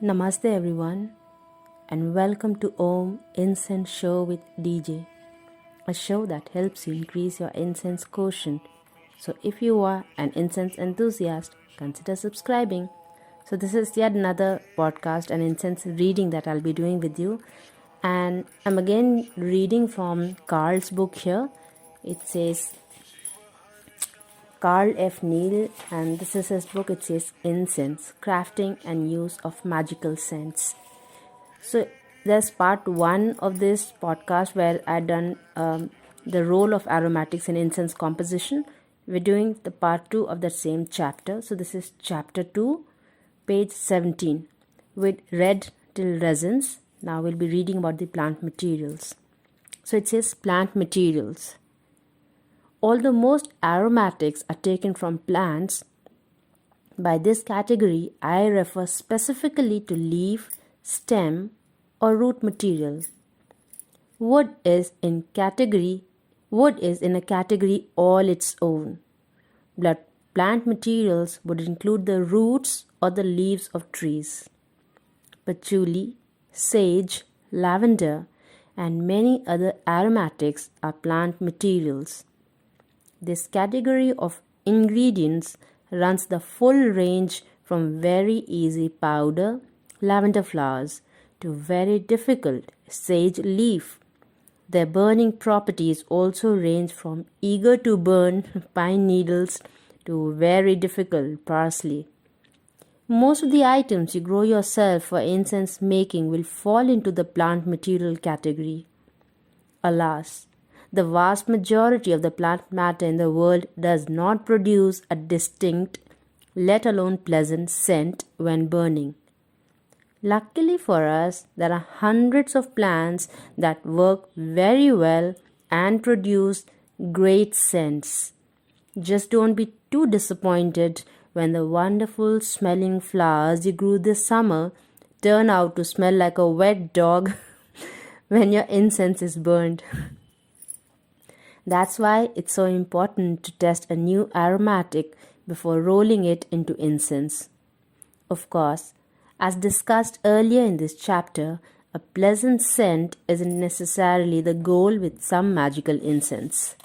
Namaste everyone and welcome to Om Incense Show with DJ, a show that helps you increase your incense quotient. So if you are an incense enthusiast, consider subscribing. So this is yet another podcast and incense reading that I'll be doing with you. And I'm again reading from Carl's book here. It says Carl F. Neal, and this is his book. It says Incense, Crafting and Use of Magical Scents. So there's part 1 of this podcast where I done the role of aromatics in incense composition. We're doing the part 2 of that same chapter. So this is chapter 2, page 17, with red till resins. Now we'll be reading about the plant materials. So it says plant materials. Although most aromatics are taken from plants, by this category I refer specifically to leaf, stem, or root material. Wood is in a category all its own. But plant materials would include the roots or the leaves of trees. Patchouli, sage, lavender, and many other aromatics are plant materials. This category of ingredients runs the full range from very easy powder, lavender flowers, to very difficult sage leaf. Their burning properties also range from eager to burn pine needles to very difficult parsley. Most of the items you grow yourself for incense making will fall into the plant material category. Alas, the vast majority of the plant matter in the world does not produce a distinct, let alone pleasant scent when burning. Luckily for us, there are hundreds of plants that work very well and produce great scents. Just don't be too disappointed when the wonderful smelling flowers you grew this summer turn out to smell like a wet dog when your incense is burned. That's why it's so important to test a new aromatic before rolling it into incense. Of course, as discussed earlier in this chapter, a pleasant scent isn't necessarily the goal with some magical incense.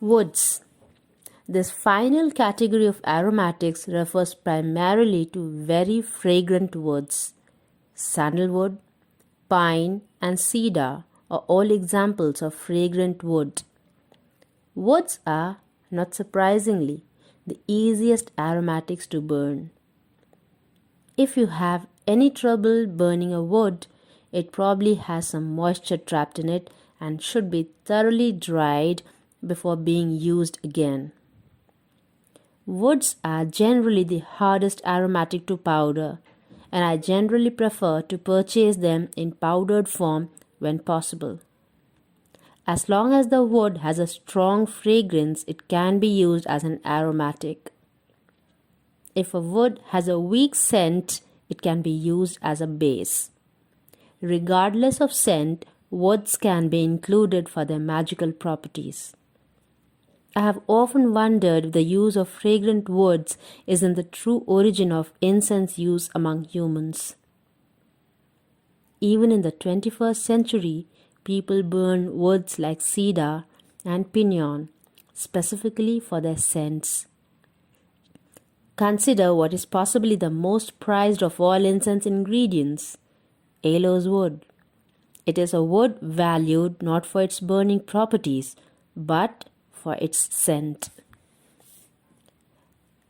Woods. This final category of aromatics refers primarily to very fragrant woods. Sandalwood, pine, and cedar are all examples of fragrant wood. Woods are, not surprisingly, the easiest aromatics to burn. If you have any trouble burning a wood, it probably has some moisture trapped in it and should be thoroughly dried before being used again. Woods are generally the hardest aromatic to powder, and I generally prefer to purchase them in powdered form when possible. As long as the wood has a strong fragrance, it can be used as an aromatic. If a wood has a weak scent, it can be used as a base. Regardless of scent, woods can be included for their magical properties. I have often wondered if the use of fragrant woods is in the true origin of incense use among humans. Even in the 21st century, people burn woods like cedar and pinyon, specifically for their scents. Consider what is possibly the most prized of all incense ingredients, aloes wood. It is a wood valued not for its burning properties, but for its scent.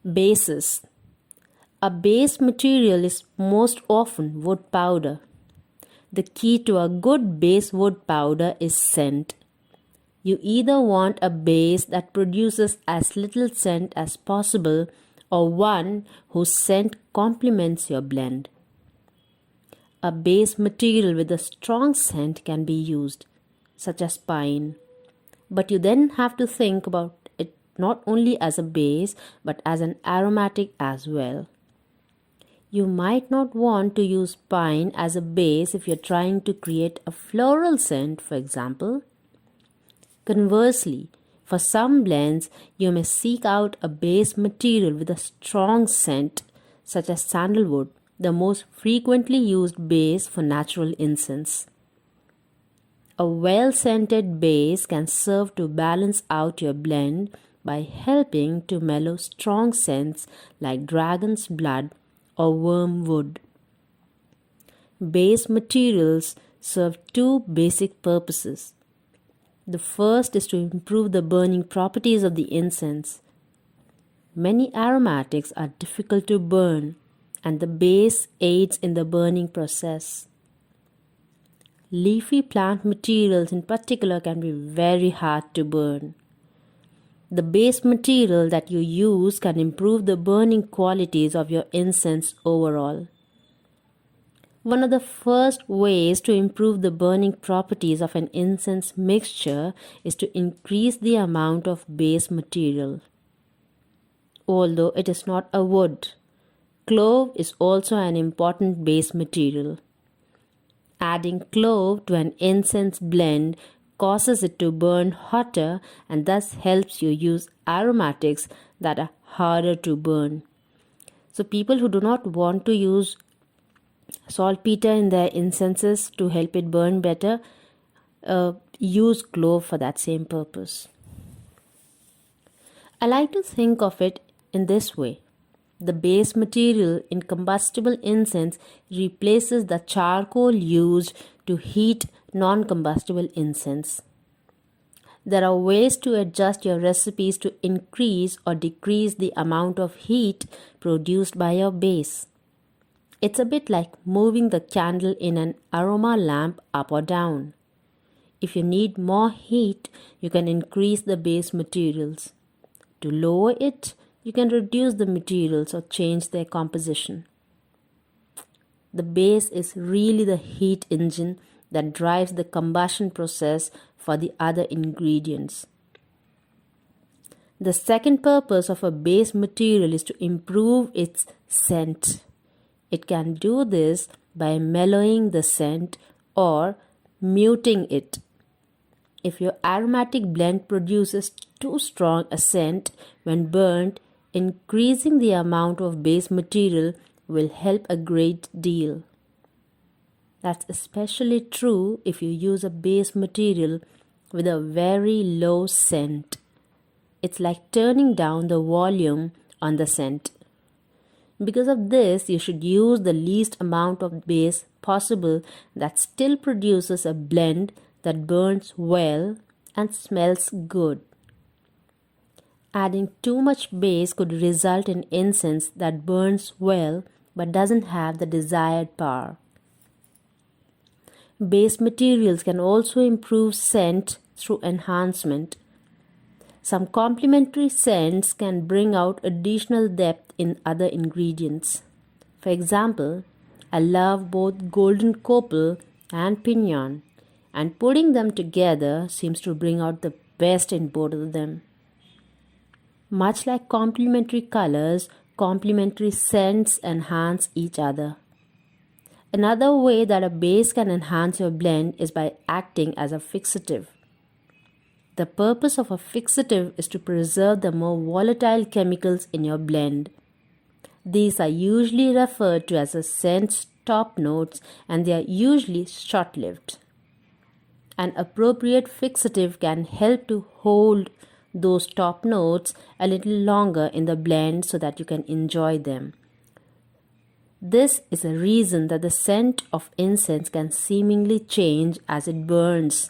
Bases. A base material is most often wood powder. The key to a good base wood powder is scent. You either want a base that produces as little scent as possible or one whose scent complements your blend. A base material with a strong scent can be used, such as pine, but you then have to think about it not only as a base but as an aromatic as well. You might not want to use pine as a base if you're trying to create a floral scent, for example. Conversely, for some blends, you may seek out a base material with a strong scent, such as sandalwood, the most frequently used base for natural incense. A well-scented base can serve to balance out your blend by helping to mellow strong scents like dragon's blood or wormwood. Base materials serve two basic purposes. The first is to improve the burning properties of the incense. Many aromatics are difficult to burn, and the base aids in the burning process. Leafy plant materials in particular can be very hard to burn. The base material that you use can improve the burning qualities of your incense overall. One of the first ways to improve the burning properties of an incense mixture is to increase the amount of base material. Although it is not a wood, clove is also an important base material. Adding clove to an incense blend causes it to burn hotter and thus helps you use aromatics that are harder to burn. So people who do not want to use saltpeter in their incenses to help it burn better, use clove for that same purpose. I like to think of it in this way. The base material in combustible incense replaces the charcoal used to heat non-combustible incense. There are ways to adjust your recipes to increase or decrease the amount of heat produced by your base. It's a bit like moving the candle in an aroma lamp up or down. If you need more heat, you can increase the base materials. To lower it, you can reduce the materials or change their composition. The base is really the heat engine that drives the combustion process for the other ingredients. The second purpose of a base material is to improve its scent. It can do this by mellowing the scent or muting it. If your aromatic blend produces too strong a scent when burnt, increasing the amount of base material will help a great deal. That's especially true if you use a base material with a very low scent. It's like turning down the volume on the scent. Because of this, you should use the least amount of base possible that still produces a blend that burns well and smells good. Adding too much base could result in incense that burns well but doesn't have the desired power. Base materials can also improve scent through enhancement. Some complementary scents can bring out additional depth in other ingredients. For example, I love both golden copal and pinyon, and putting them together seems to bring out the best in both of them. Much like complementary colors, complementary scents enhance each other. Another way that a base can enhance your blend is by acting as a fixative. The purpose of a fixative is to preserve the more volatile chemicals in your blend. These are usually referred to as the scent's top notes, and they are usually short-lived. An appropriate fixative can help to hold those top notes a little longer in the blend so that you can enjoy them. This is a reason that the scent of incense can seemingly change as it burns.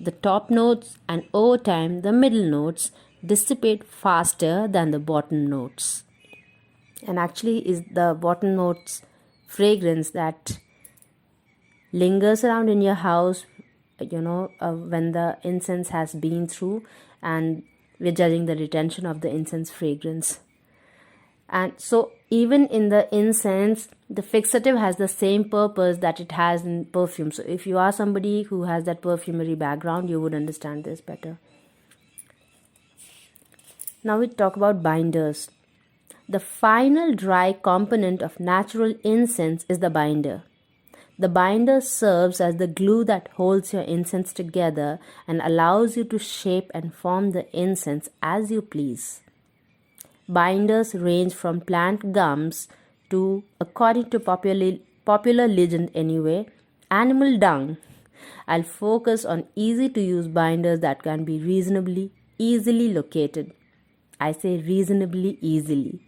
The top notes and over time the middle notes dissipate faster than the bottom notes. And actually is the bottom notes fragrance that lingers around in your house, when the incense has been through, and we're judging the retention of the incense fragrance. And so even in the incense, the fixative has the same purpose that it has in perfume. So if you are somebody who has that perfumery background, you would understand this better. Now we talk about binders. The final dry component of natural incense is the binder. The binder serves as the glue that holds your incense together and allows you to shape and form the incense as you please. Binders range from plant gums to, according to popular legend anyway, animal dung. I'll focus on easy to use binders that can be reasonably easily located. I say reasonably easily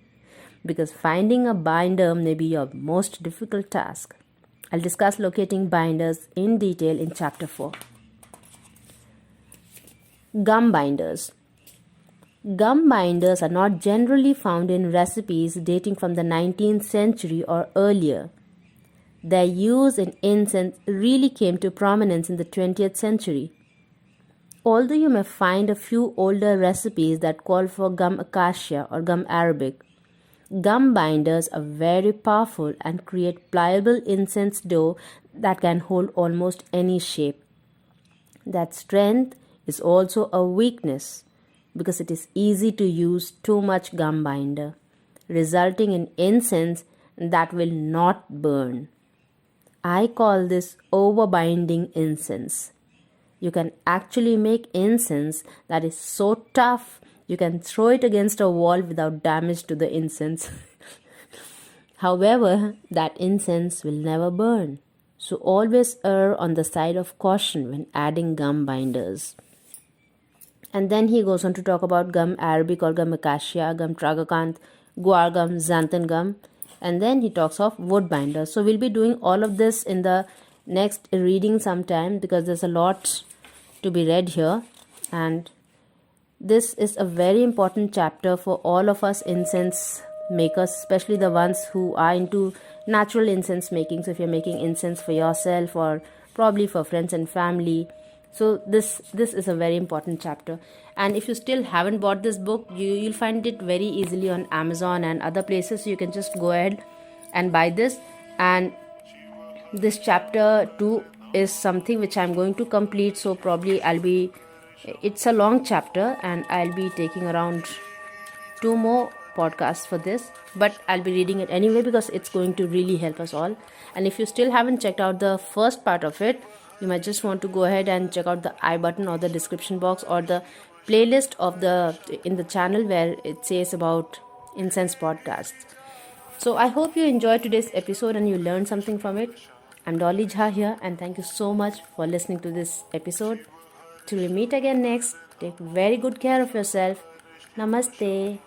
because finding a binder may be your most difficult task. I'll discuss locating binders in detail in chapter 4. Gum binders. Gum binders are not generally found in recipes dating from the 19th century or earlier. Their use in incense really came to prominence in the 20th century. Although you may find a few older recipes that call for gum acacia or gum arabic, gum binders are very powerful and create pliable incense dough that can hold almost any shape. That strength is also a weakness because it is easy to use too much gum binder, resulting in incense that will not burn. I call this overbinding incense. You can actually make incense that is so tough you can throw it against a wall without damage to the incense. However, that incense will never burn. So always err on the side of caution when adding gum binders. And then he goes on to talk about gum arabic or gum acacia, gum tragacanth, guar gum, xanthan gum. And then he talks of wood binders. So we'll be doing all of this in the next reading sometime because there's a lot to be read here. And this is a very important chapter for all of us incense makers, especially the ones who are into natural incense making. So if you're making incense for yourself or probably for friends and family, so this is a very important chapter. And if you still haven't bought this book, you'll find it very easily on Amazon and other places. So you can just go ahead and buy this. And this chapter 2 is something which I'm going to complete. So probably it's a long chapter and I'll be taking around 2 more podcasts for this. But I'll be reading it anyway because it's going to really help us all. And if you still haven't checked out the first part of it, you might just want to go ahead and check out the I button or the description box or the playlist in the channel where it says about incense podcasts. So I hope you enjoyed today's episode and you learned something from it. I'm Dolly Jha here and thank you so much for listening to this episode. Till we meet again next, take very good care of yourself. Namaste.